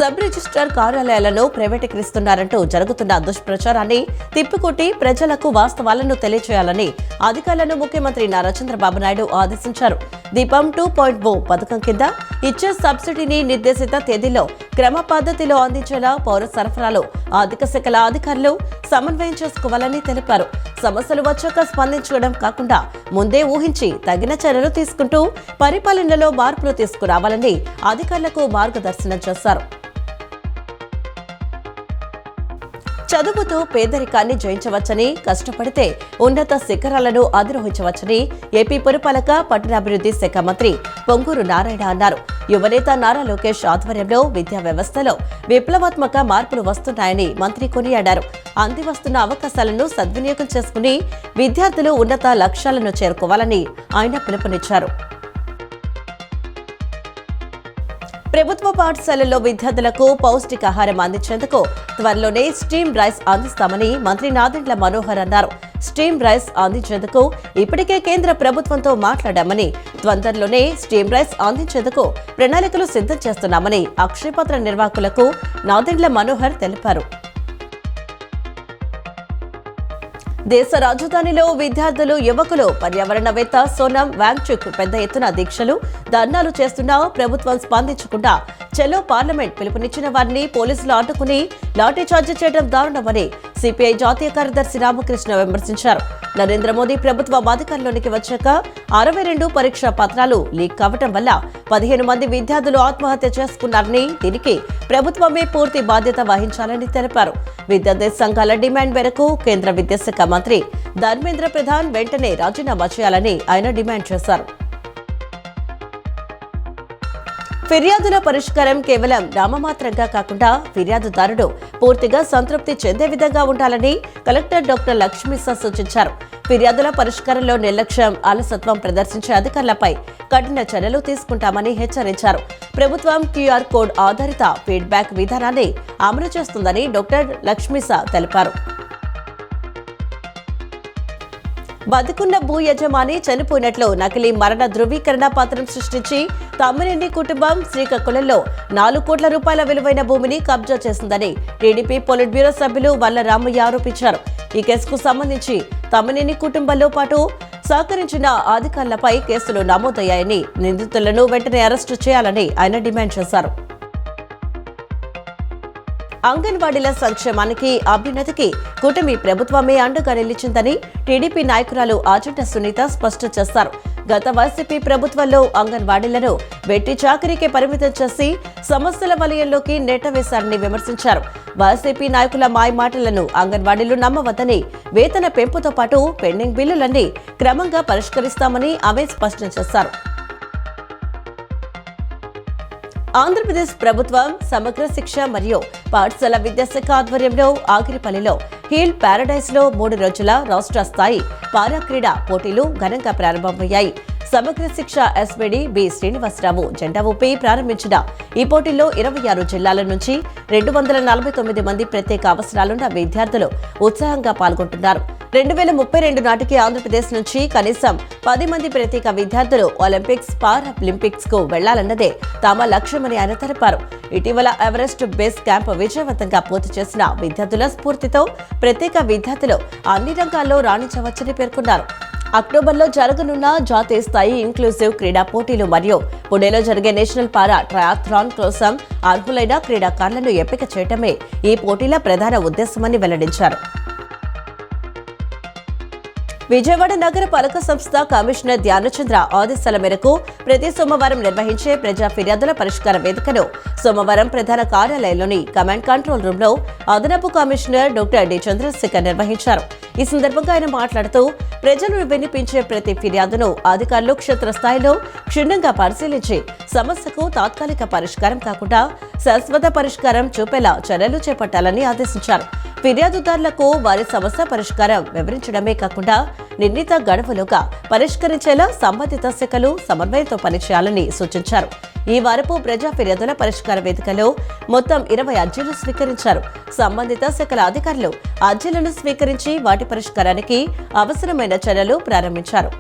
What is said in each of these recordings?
Sub registrar కార్యాలయాలను ప్రైవేటీకరిస్తున్నారంటూ జరుగుతున్న దుష్ప్రచారాన్ని తిప్పికొట్టి ప్రజలకు వాస్తవాలను తెలియజేయాలని అధికారులను ముఖ్యమంత్రి నారా చంద్రబాబు నాయుడు ఆదేశించారు. దీపం 2.0 పథకం కింద ఇచ్చే సబ్సిడీని నిర్దేశిత తేదీలో క్రమ పద్ధతిలో అందించేలా పౌర సరఫరాలు ఆర్థిక శాఖల అధికారులు సమన్వయం చేసుకోవాలని తెలిపారు. సమస్యలు వచ్చాక స్పందించడం కాకుండా ముందే ఊహించి తగిన చర్యలు తీసుకుంటూ పరిపాలనలో మార్పులు తీసుకురావాలని అధికారులకు మార్గదర్శనం చేశారు. చదువుతో పేదరికాన్ని జయించవచ్చని, కష్టపడితే ఉన్నత శిఖరాలను అధిరోహించవచ్చని ఏపీ పురపాలక పట్టణాభివృద్ధి శాఖ మంత్రి పొంగూరు నారాయణ అన్నారు. యువనేత నారా లోకేష్ ఆధ్వర్యంలో విద్యా వ్యవస్థలో విప్లవాత్మక మార్పులు వస్తున్నాయని మంత్రి కొనియాడారు. అంది వస్తున్న అవకాశాలను సద్వినియోగం చేసుకుని విద్యార్థులు ఉన్నత లక్ష్యాలను చేరుకోవాలని ఆయన పిలుపునిచ్చారు. ప్రభుత్వ పాఠశాలల్లో విద్యార్థులకు పౌష్టికాహారం అందించేందుకు త్వరలోనే స్టీమ్ రైస్ అందిస్తామని మంత్రి నాదెండ్ల మనోహర్ అన్నారు. స్టీమ్ రైస్ అందించేందుకు ఇప్పటికే కేంద్ర ప్రభుత్వంతో మాట్లాడామని, తొందరలోనే స్టీమ్ రైస్ అందించేందుకు ప్రణాళికలు సిద్ధం చేస్తున్నామని అక్షయపాత్ర నిర్వాహకులకు నాదెండ్ల మనోహర్ తెలిపారు. దేశ రాజధానిలో విద్యార్థులు, యువకులు, పర్యావరణవేత్త సోనం వాంగ్చుక్ పెద్ద ఎత్తున దీక్షలు, ధర్నాలు చేస్తున్నా ప్రభుత్వం స్పందించకుండా చలో పార్లమెంట్ పిలుపునిచ్చిన వారిని పోలీసులు అడ్డుకుని లాఠీచార్జి చేయడం దారుణమని సిపిఐ జాతీయ కార్యదర్శి రామకృష్ణ విమర్శించారు. నరేంద్ర మోదీ ప్రభుత్వం అధికారంలోనికి వచ్చాక 62 పరీక్షా పత్రాలు లీక్ కావడం వల్ల 15 మంది విద్యార్థులు ఆత్మహత్య చేసుకున్నారని, దీనికి ప్రభుత్వమే పూర్తి బాధ్యత వహించాలని తెలిపారు. విద్యార్థి సంఘాల డిమాండ్ మేరకు కేంద్ర విద్యాశాఖ మంత్రి ధర్మేంద్ర ప్రధాన్ వెంటనే రాజీనామా చేయాలని ఆయన డిమాండ్ చేశారు. ఫిర్యాదుల పరిష్కారం కేవలం నామమాత్రంగా కాకుండా ఫిర్యాదుదారుడు పూర్తిగా సంతృప్తి చెందే విధంగా ఉండాలని కలెక్టర్ డాక్టర్ లక్ష్మీసా సూచించారు. ఫిర్యాదుల పరిష్కారంలో నిర్లక్ష్యం, అలసత్వం ప్రదర్శించే అధికారులపై కఠిన చర్యలు తీసుకుంటామని హెచ్చరించారు. ప్రభుత్వం క్యూఆర్ కోడ్ ఆధారిత ఫీడ్బ్యాక్ విధానాన్ని అమలు చేస్తుందని డాక్టర్ లక్ష్మీసా తెలిపారు. బతుకున్న భూ యజమాని చనిపోయినట్లు నకిలీ మరణ ధృవీకరణ పత్రం సృష్టించి తమ్మినేని కుటుంబం శ్రీకాకుళంలో 4 కోట్ల రూపాయల విలువైన భూమిని కబ్జా చేసిందని టీడీపీ పొలిట్ బ్యూరో సభ్యులు వల్ల రామయ్య ఆరోపించారు. ఈ కేసుకు సంబంధించి తమ్మినేని కుటుంబంలో పాటు సహకరించిన అధికారులపై కేసులు నమోదయ్యాయని, నిందితులను వెంటనే అరెస్టు చేయాలని ఆయన డిమాండ్ చేశారు. అంగన్వాడీల సంక్షేమానికి, అభ్యున్నతికి కూటమి ప్రభుత్వమే అండగా నిలిచిందని టీడీపీ నాయకురాలు ఆచంట సునీత స్పష్టం చేశారు. గత వైసీపీ ప్రభుత్వంలో అంగన్వాడీలను వెట్టి చాకరీకే పరిమితం చేసి సమస్యల వలయంలోకి నెట్టవేశారని విమర్శించారు. వైసీపీ నాయకుల మాయమాటలను అంగన్వాడీలు నమ్మవద్దని, వేతన పెంపుతో పాటు పెండింగ్ బిల్లులన్నీ క్రమంగా పరిష్కరిస్తామని ఆమె స్పష్టం చేశారు. ఆంధ్రప్రదేశ్ ప్రభుత్వం సమగ్ర శిక్ష మరియు పాఠశాల విద్యాశాఖ ఆధ్వర్యంలో ఆగిరిపల్లిలో హీల్ ప్యారడైజ్ లో 3 రోజుల రాష్ట్ర స్థాయి పారా క్రీడా పోటీలు ఘనంగా ప్రారంభమయ్యాయి. సమగ్ర శిక్ష ఎస్పీడీ బి శ్రీనివాసరావు జెండా ఊపి ప్రారంభించిన ఈ పోటీల్లో 26 జిల్లాల నుంచి 249 మంది ప్రత్యేక అవసరాలున్న విద్యార్థులు ఉత్సాహంగా పాల్గొంటున్నారు. 2032 నాటికి ఆంధ్రప్రదేశ్ నుంచి కనీసం 10 మంది ప్రత్యేక విద్యార్థులు ఒలింపిక్స్, పారాలింపిక్స్ కు వెళ్లాలన్నదే తమ లక్ష్యమని ఆయన తెలిపారు. ఇటీవల ఎవరెస్ట్ బేస్ క్యాంప్ విజయవంతంగా పూర్తి చేసిన విద్యార్థుల స్ఫూర్తితో ప్రత్యేక విద్యార్థులు అన్ని రంగాల్లో రాణించవచ్చని పేర్కొన్నారు. అక్టోబర్లో జరగనున్న జాతీయ స్థాయి ఇంక్లూజివ్ క్రీడా పోటీలు మరియు పుణేలో జరిగే నేషనల్ పారా ట్రయాథ్లాన్ కోసం అర్హులైన క్రీడాకారులను ఎంపిక చేయటమే ఈ పోటీల ప్రధాన ఉద్దేశమని వెల్లడించారు. విజయవాడ నగర పాలక సంస్థ కమిషనర్ ధ్యానచంద్ర ఆదేశాల మేరకు ప్రతి సోమవారం నిర్వహించే ప్రజా ఫిర్యాదుల పరిష్కార వేదికను సోమవారం ప్రధాన కార్యాలయంలోని కమాండ్ కంట్రోల్ రూమ్ లో అదనపు కమిషనర్ డాక్టర్ డి చంద్రశేఖర్ నిర్వహించారు. ఈ సందర్భంగా ఆయన మాట్లాడుతూ ప్రజలు వినిపించే ప్రతి ఫిర్యాదును అధికారులు క్షేత్రస్థాయిలో క్షుణ్ణంగా పరిశీలించి సమస్యకు తాత్కాలిక పరిష్కారం కాకుండా శాశ్వత పరిష్కారం చూపేలా చర్యలు చేపట్టాలని ఆదేశించారు. ఫిర్యాదుదారులకు వారి సమస్య పరిష్కారం వివరించడమే కాకుండా నిర్ణీత గడువులుగా పరిష్కరించేలా సంబంధిత శాఖలు సమన్వయంతో పనిచేయాలని సూచించారు. ఈ వారపు ప్రజా ఫిర్యాదుల పరిష్కార వేదికలో మొత్తం 20 అర్జీలు స్వీకరించారు. సంబంధిత శాఖల అధికారులు అర్జీలను స్వీకరించి వాటి పరిష్కారానికి అవసరమైన చర్యలు ప్రారంభించారు.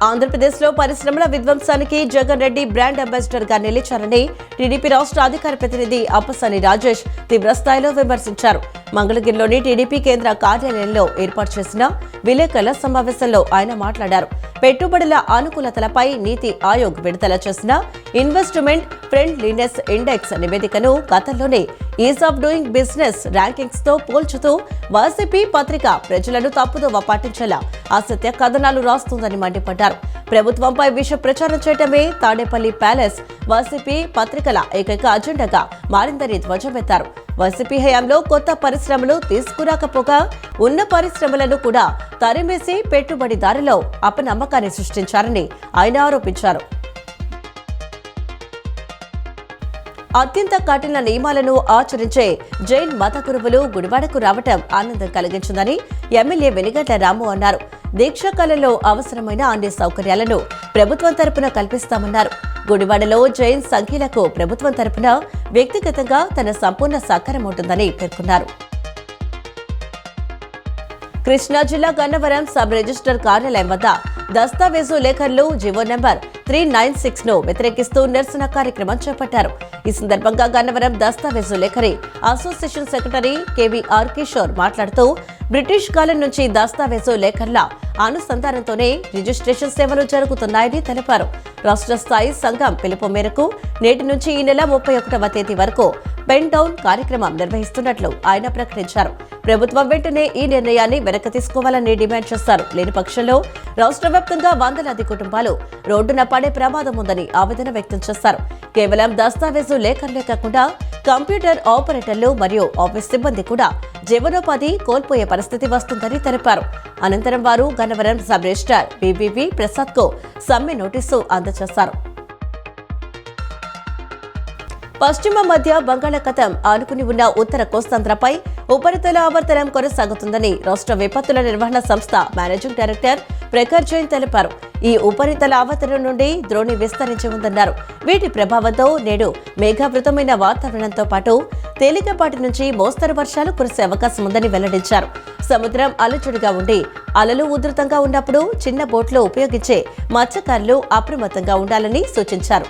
ఆంధ్రప్రదేశ్లో పరిశ్రమల విధ్వంసానికి జగన్ రెడ్డి బ్రాండ్ అంబాసిడర్ గా నిలిచారని టీడీపీ రాష్ట్ర అధికార ప్రతినిధి అప్పసాని రాజేష్ తీవ్రస్థాయిలో విమర్శించారు. మంగళగిరిలోని టీడీపీ కేంద్ర కార్యాలయంలో ఏర్పాటు చేసిన విలేకరుల సమావేశంలో ఆయన మాట్లాడారు. పెట్టుబడుల అనుకూలతలపై నీతి ఆయోగ్ విడుదల చేసిన ఇన్వెస్ట్మెంట్ ఫ్రెండ్లీనెస్ ఇండెక్స్ నివేదికను గతంలోనే is of doing business rankings తో పోల్చుతూ వైసీపీ పత్రిక ప్రజలను తప్పుదోవ పట్టించేలా అసత్య కథనాలు రాస్తుందని మండిపడ్డారు. ప్రభుత్వంపై విష ప్రచారం చేయటమే తాడేపల్లి ప్యాలెస్ వైసీపీ పత్రికల ఏకైక అజెండాగా మారిందని ధ్వజమెత్తారు. వైసీపీ హయాంలో కొత్త పరిశ్రమలు తీసుకురాకపోగా ఉన్న పరిశ్రమలను కూడా తరిమేసి పెట్టుబడిదారులో అపనమ్మకాన్ని సృష్టించారని ఆయన ఆరోపించారు. అత్యంత కఠిన నియమాలను ఆచరించే జైన్ మత గురువులు గుడివాడకు రావటం ఆనందం కలిగించిందని ఎమ్మెల్యే వెనిగండ్ల రాము అన్నారు. దీక్షాకాలంలో అవసరమైన అన్ని సౌకర్యాలను ప్రభుత్వం తరపున కల్పిస్తామన్నారు. గుడివాడలో జైన్ సంఖ్యలకు ప్రభుత్వం తరపున వ్యక్తిగతంగా తన సంపూర్ణ సహకారం ఉంటుందని పేర్కొన్నారు. కృష్ణా జిల్లా గన్నవరం సబ్ రిజిస్టర్ కార్యాలయం వద్ద దస్తావేజు లేఖర్లు జీవో నెంబర్ 396 ను వ్యతిరేకిస్తూ నిరసన కార్యక్రమం చేపట్టారు. ఈ సందర్భంగా గన్నవరం దస్తావేజు లేఖరి అసోసియేషన్ సెక్రటరీ కేవీఆర్ కిషోర్ మాట్లాడుతూ బ్రిటిష్ కాలం నుంచి దస్తావేజు లేఖర్ల అనుసంధానంతోనే రిజిస్ట్రేషన్ సేవలు జరుగుతున్నాయని తెలిపారు. రాష్ట్ర స్థాయి సంఘం పిలుపు మేరకు నేటి నుంచి ఈ నెల 31వ తేదీ వరకు పెన్ డౌన్ కార్యక్రమం నిర్వహిస్తున్నట్లు ఆయన ప్రకటించారు. ప్రభుత్వం వెంటనే ఈ నిర్ణయాన్ని వెనక్కి తీసుకోవాలని డిమాండ్ చేశారు. లేని పక్షంలో రాష్ట్ర వ్యాప్తంగా వందలాది కుటుంబాలు రోడ్డున పడే ప్రమాదం ఉందని ఆవేదన వ్యక్తం చేశారు. కేవలం దస్తావేజు లేఖర్లే కాకుండా కంప్యూటర్ ఆపరేటర్లు మరియు ఆఫీస్ సిబ్బంది కూడా జీవనోపాధి కోల్పోయే పరిస్థితి వస్తుందని తెలిపారు. అనంతరం వారు Gannavaram sub registrar BVV Prasad కు సమ్మె నోటీసు అందజేశారు. పశ్చిమ మధ్య బంగాళాఖాతం ఆనుకుని ఉన్న ఉత్తర కోస్తాంధ్రపై ఉపరితల ఆవర్తనం కొనసాగుతుందని రాష్ట్ర విపత్తుల నిర్వహణ సంస్థ మేనేజింగ్ డైరెక్టర్ ప్రఖర్ జైన్ తెలిపారు. ఈ ఉపరితల ఆవర్తనం నుండి ద్రోణి విస్తరించి ఉందన్నారు. వీటి ప్రభావంతో నేడు మేఘావృతమైన వాతావరణంతో పాటు తేలికపాటి నుంచి మోస్తరు వర్షాలు కురిసే అవకాశం ఉందని వెల్లడించారు. సముద్రం అలజడిగా ఉండి అలలు ఉధృతంగా ఉన్నప్పుడు చిన్న బోట్లు ఉపయోగించే మత్స్యకారులు అప్రమత్తంగా ఉండాలని సూచించారు.